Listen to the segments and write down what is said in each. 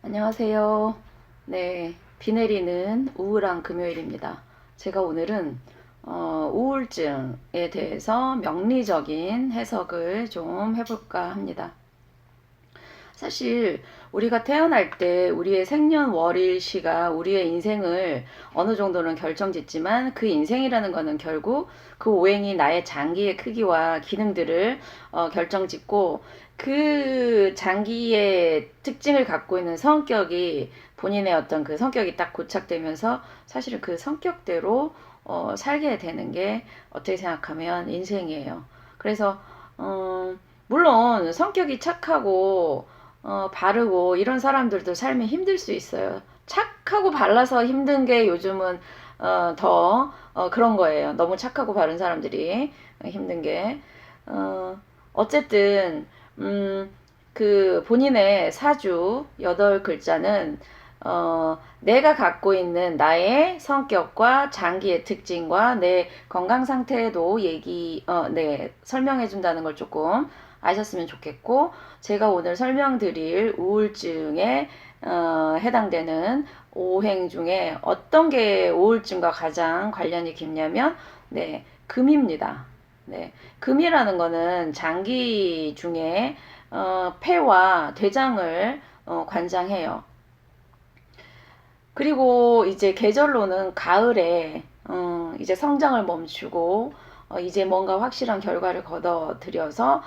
안녕하세요. 네, 비 내리는 우울한 금요일입니다. 제가 오늘은 우울증에 대해서 명리적인 해석을 좀 해볼까 합니다. 사실 우리가 태어날 때 우리의 생년월일시가 우리의 인생을 어느 정도는 결정짓지만 그 인생이라는 거는 결국 그 오행이 나의 장기의 크기와 기능들을 결정짓고 그 장기의 특징을 갖고 있는 성격이 본인의 어떤 그 성격이 딱 고착되면서 사실은 그 성격대로 살게 되는 게 어떻게 생각하면 인생이에요. 그래서 물론 성격이 착하고 바르고 이런 사람들도 삶이 힘들 수 있어요. 착하고 발라서 힘든 게 요즘은 그런 거예요. 너무 착하고 바른 사람들이 힘든 게 어쨌든 그 본인의 사주 8글자는 내가 갖고 있는 나의 성격과 장기의 특징과 내 건강 상태도 네, 설명해 준다는 걸 조금 아셨으면 좋겠고, 제가 오늘 설명드릴 우울증에 해당되는 오행 중에 어떤 게 우울증과 가장 관련이 깊냐면, 네, 금입니다. 네, 금이라는 거는 장기 중에 폐와 대장을 관장해요. 그리고 이제 계절로는 가을에 이제 성장을 멈추고 이제 뭔가 확실한 결과를 거둬들여서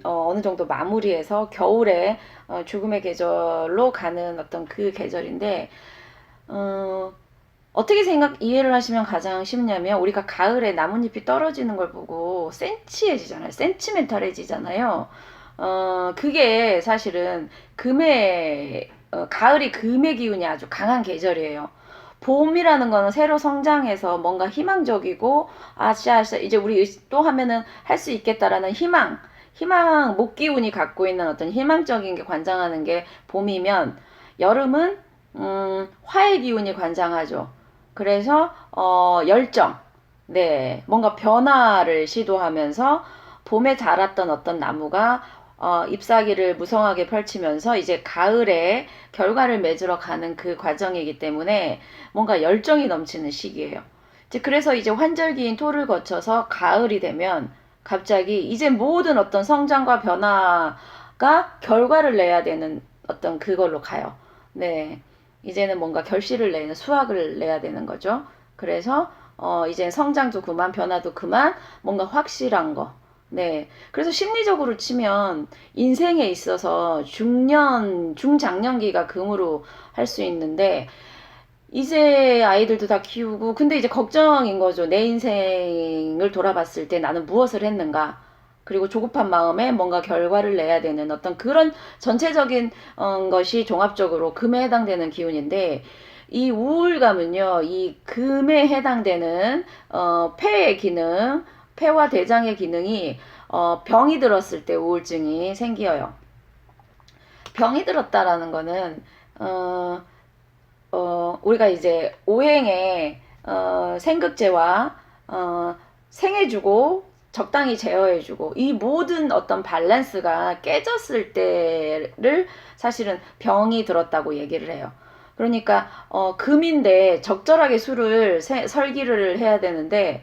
어느 정도 마무리해서 겨울에 죽음의 계절로 가는 어떤 그 계절인데 어떻게 이해를 하시면 가장 쉽냐면, 우리가 가을에 나뭇잎이 떨어지는 걸 보고 센치해지잖아요. 센치멘탈해지잖아요. 그게 사실은 가을이 금의 기운이 아주 강한 계절이에요. 봄이라는 거는 새로 성장해서 뭔가 희망적이고, 아싸, 이제 우리 또 하면은 할 수 있겠다라는 목 기운이 갖고 있는 어떤 희망적인 게 관장하는 게 봄이면, 여름은, 화의 기운이 관장하죠. 그래서 열정, 네, 뭔가 변화를 시도하면서 봄에 자랐던 어떤 나무가 잎사귀를 무성하게 펼치면서 이제 가을에 결과를 맺으러 가는 그 과정이기 때문에 뭔가 열정이 넘치는 시기예요. 그래서 이제 환절기인 토를 거쳐서 가을이 되면 갑자기 이제 모든 어떤 성장과 변화가 결과를 내야 되는 어떤 그걸로 가요. 네. 이제는 뭔가 결실을 내는 수확을 내야 되는 거죠. 그래서 이제 성장도 그만, 변화도 그만, 뭔가 확실한 거. 네. 그래서 심리적으로 치면 인생에 있어서 중장년기가 금으로 할 수 있는데, 이제 아이들도 다 키우고, 근데 이제 걱정인 거죠. 내 인생을 돌아봤을 때 나는 무엇을 했는가. 그리고 조급한 마음에 뭔가 결과를 내야 되는 어떤 그런 전체적인 것이 종합적으로 금에 해당되는 기운인데, 이 우울감은요, 이 금에 해당되는 폐의 기능, 폐와 대장의 기능이 병이 들었을 때 우울증이 생겨요. 병이 들었다라는 거는 우리가 이제 오행에 생극제와 생해주고 적당히 제어해주고 이 모든 어떤 밸런스가 깨졌을 때를 사실은 병이 들었다고 얘기를 해요. 그러니까 금인데 적절하게 술을 설기를 해야 되는데,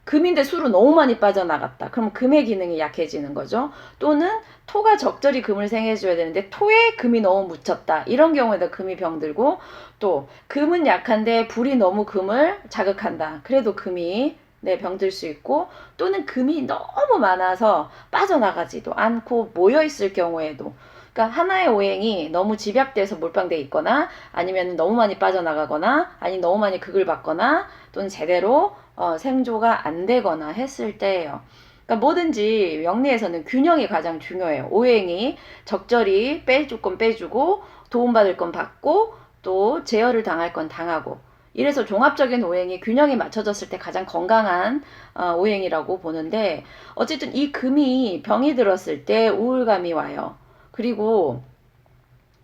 금인데 술은 너무 많이 빠져나갔다. 그럼 금의 기능이 약해지는 거죠. 또는 토가 적절히 금을 생해줘야 되는데 토에 금이 너무 묻혔다. 이런 경우에도 금이 병들고, 또 금은 약한데 불이 너무 금을 자극한다. 그래도 금이 병들 수 있고, 또는 금이 너무 많아서 빠져나가지도 않고 모여있을 경우에도, 그러니까 하나의 오행이 너무 집약돼서 몰빵돼 있거나, 아니면 너무 많이 빠져나가거나, 아니 너무 많이 극을 받거나, 또는 제대로 생조가 안 되거나 했을 때예요. 그러니까 뭐든지 명리에서는 균형이 가장 중요해요. 오행이 적절히 빼줄 건 빼주고, 도움받을 건 받고, 또 제어를 당할 건 당하고, 이래서 종합적인 오행이 균형이 맞춰졌을 때 가장 건강한 오행이라고 보는데, 어쨌든 이 금이 병이 들었을 때 우울감이 와요. 그리고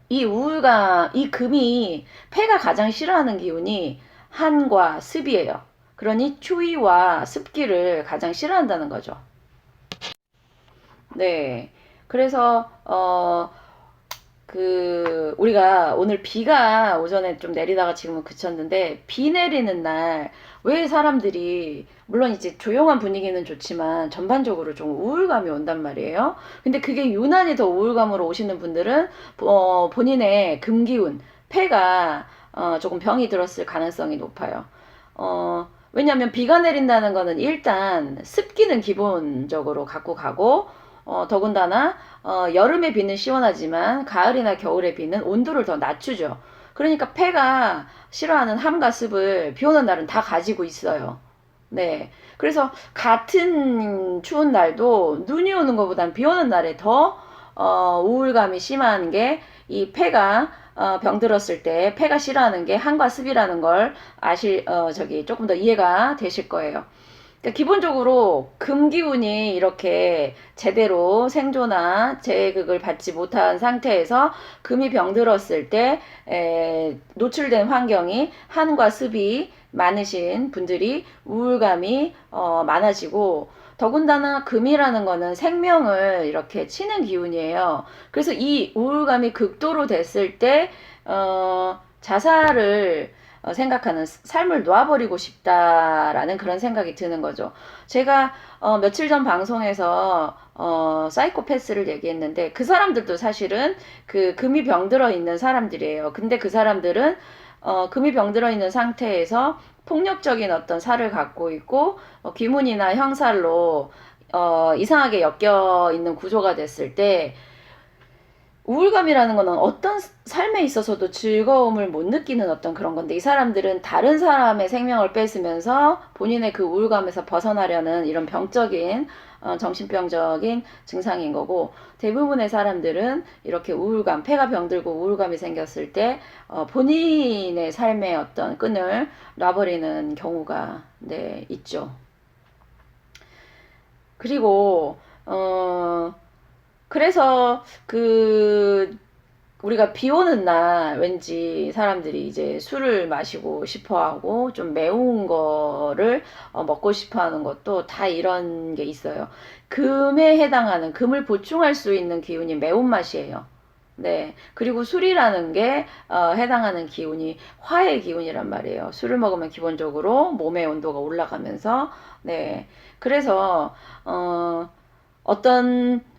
이 금이 폐가 가장 싫어하는 기운이 한과 습이에요. 그러니 추위와 습기를 가장 싫어한다는 거죠. 네. 그래서 우리가 오늘 비가 오전에 좀 내리다가 지금은 그쳤는데, 비 내리는 날, 왜 사람들이, 물론 이제 조용한 분위기는 좋지만, 전반적으로 좀 우울감이 온단 말이에요. 근데 그게 유난히 더 우울감으로 오시는 분들은, 본인의 금기운, 폐가, 조금 병이 들었을 가능성이 높아요. 왜냐면 비가 내린다는 거는 일단 습기는 기본적으로 갖고 가고, 더군다나 여름에 비는 시원하지만 가을이나 겨울에 비는 온도를 더 낮추죠. 그러니까 폐가 싫어하는 함과 습을 비 오는 날은 다 가지고 있어요. 네. 그래서 같은 추운 날도 눈이 오는 것보단 비 오는 날에 더 우울감이 심한 게 이 폐가 병들었을 때 폐가 싫어하는 게 한과 습이라는 걸 조금 더 이해가 되실 거예요. 그러니까 기본적으로 금기운이 이렇게 제대로 생존나 제극을 받지 못한 상태에서 금이 병들었을 때 노출된 환경이 한과 습이 많으신 분들이 우울감이 많아지고, 더군다나 금이라는 거는 생명을 이렇게 치는 기운이에요. 그래서 이 우울감이 극도로 됐을 때 자살을 생각하는, 삶을 놓아버리고 싶다라는 그런 생각이 드는 거죠. 제가 며칠 전 방송에서 사이코패스를 얘기했는데, 그 사람들도 사실은 그 금이 병들어 있는 사람들이에요. 근데 그 사람들은 금이 병들어 있는 상태에서 폭력적인 어떤 살을 갖고 있고, 귀문이나 형살로 이상하게 엮여 있는 구조가 됐을 때, 우울감이라는 거는 어떤 삶에 있어서도 즐거움을 못 느끼는 어떤 그런 건데, 이 사람들은 다른 사람의 생명을 뺏으면서 본인의 그 우울감에서 벗어나려는 이런 병적인 정신병적인 증상인 거고, 대부분의 사람들은 이렇게 우울감, 폐가 병들고 우울감이 생겼을 때 본인의 삶의 어떤 끈을 놔버리는 경우가 네, 있죠. 그리고 그래서 우리가 비 오는 날 왠지 사람들이 이제 술을 마시고 싶어 하고 좀 매운 거를 먹고 싶어 하는 것도 다 이런 게 있어요. 금을 보충할 수 있는 기운이 매운맛이에요. 네. 그리고 술이라는 게 해당하는 기운이 화의 기운이란 말이에요. 술을 먹으면 기본적으로 몸의 온도가 올라가면서, 네. 그래서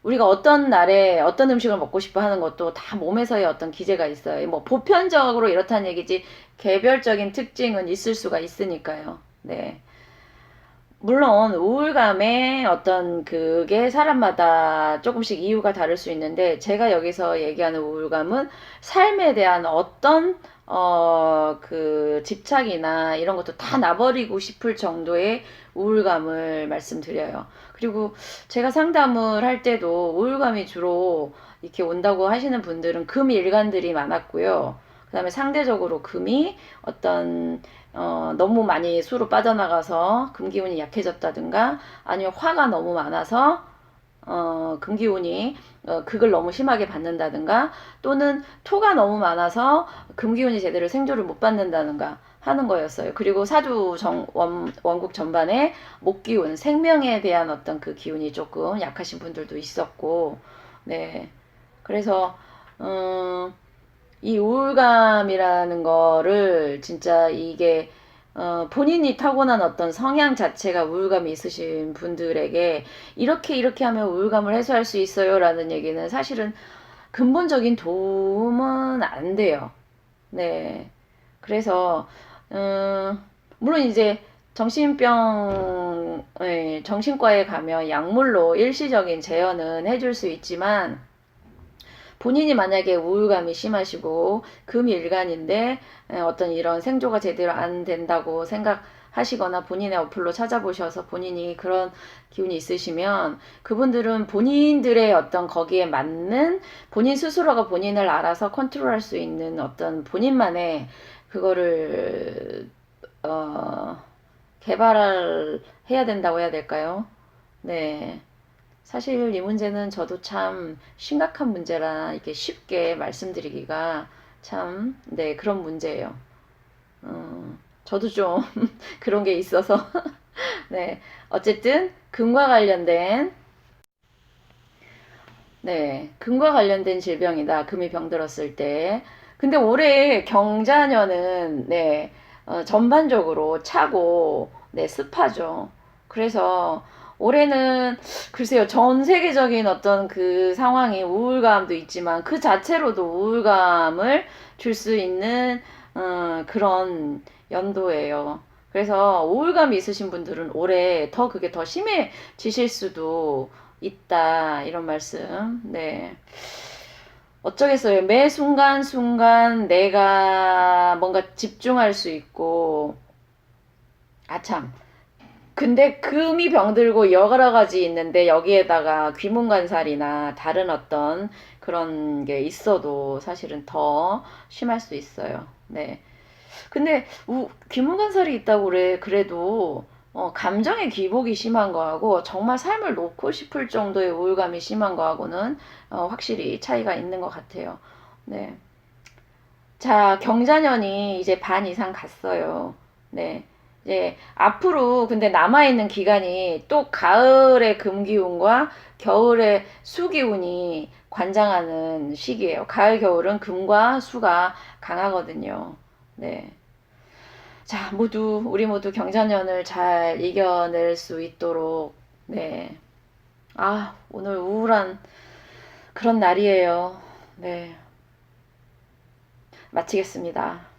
우리가 어떤 날에 어떤 음식을 먹고 싶어 하는 것도 다 몸에서의 어떤 기제가 있어요. 뭐 보편적으로 이렇다는 얘기지 개별적인 특징은 있을 수가 있으니까요. 네. 물론 우울감의 어떤 그게 사람마다 조금씩 이유가 다를 수 있는데, 제가 여기서 얘기하는 우울감은 삶에 대한 어떤 집착이나 이런 것도 다 놔버리고 싶을 정도의 우울감을 말씀드려요. 그리고 제가 상담을 할 때도 우울감이 주로 이렇게 온다고 하시는 분들은 금일간들이 많았고요. 그 다음에 상대적으로 금이 너무 많이 수로 빠져나가서 금기운이 약해졌다든가, 아니면 화가 너무 많아서 금기운이 극을 너무 심하게 받는다든가, 또는 토가 너무 많아서 금기운이 제대로 생조를 못 받는다든가 하는 거였어요. 그리고 원국 전반에 목기운, 생명에 대한 어떤 그 기운이 조금 약하신 분들도 있었고, 네. 그래서 이 우울감이라는 거를 진짜 이게 본인이 타고난 어떤 성향 자체가 우울감이 있으신 분들에게 이렇게 하면 우울감을 해소할 수 있어요 라는 얘기는 사실은 근본적인 도움은 안 돼요. 네. 그래서 물론 이제 정신과에 가면 약물로 일시적인 제어는 해줄 수 있지만, 본인이 만약에 우울감이 심하시고 금일간인데 어떤 이런 생조가 제대로 안 된다고 생각하시거나 본인의 어플로 찾아보셔서 본인이 그런 기운이 있으시면, 그분들은 본인들의 어떤 거기에 맞는, 본인 스스로가 본인을 알아서 컨트롤할 수 있는 어떤 본인만의 그거를 개발을 해야 된다고 해야 될까요? 네. 사실 이 문제는 저도 참 심각한 문제라 이렇게 쉽게 말씀드리기가 참, 네, 그런 문제예요. 저도 좀 그런 게 있어서, 네. 어쨌든, 금과 관련된, 네, 금과 관련된 질병이다. 금이 병들었을 때. 근데 올해 경자년은 네, 전반적으로 차고 네, 습하죠. 그래서 올해는 글쎄요, 전 세계적인 어떤 그 상황이 우울감도 있지만 그 자체로도 우울감을 줄 수 있는 그런 연도예요. 그래서 우울감이 있으신 분들은 올해 더 그게 더 심해지실 수도 있다. 이런 말씀. 네. 어쩌겠어요. 매 순간순간 내가 뭔가 집중할 수 있고, 아참. 근데 금이 병들고 여러 가지 있는데 여기에다가 귀문관살이나 다른 어떤 그런 게 있어도 사실은 더 심할 수 있어요. 네. 근데 귀문관살이 있다고 그래. 그래도 감정의 기복이 심한 거하고 정말 삶을 놓고 싶을 정도의 우울감이 심한 거하고는 확실히 차이가 있는 것 같아요. 네. 자, 경자년이 이제 반 이상 갔어요. 네. 이제 앞으로 근데 남아있는 기간이 또 가을의 금기운과 겨울의 수기운이 관장하는 시기예요. 가을, 겨울은 금과 수가 강하거든요. 네. 자, 우리 모두 경자년을 잘 이겨낼 수 있도록, 네. 아, 오늘 우울한 그런 날이에요. 네. 마치겠습니다.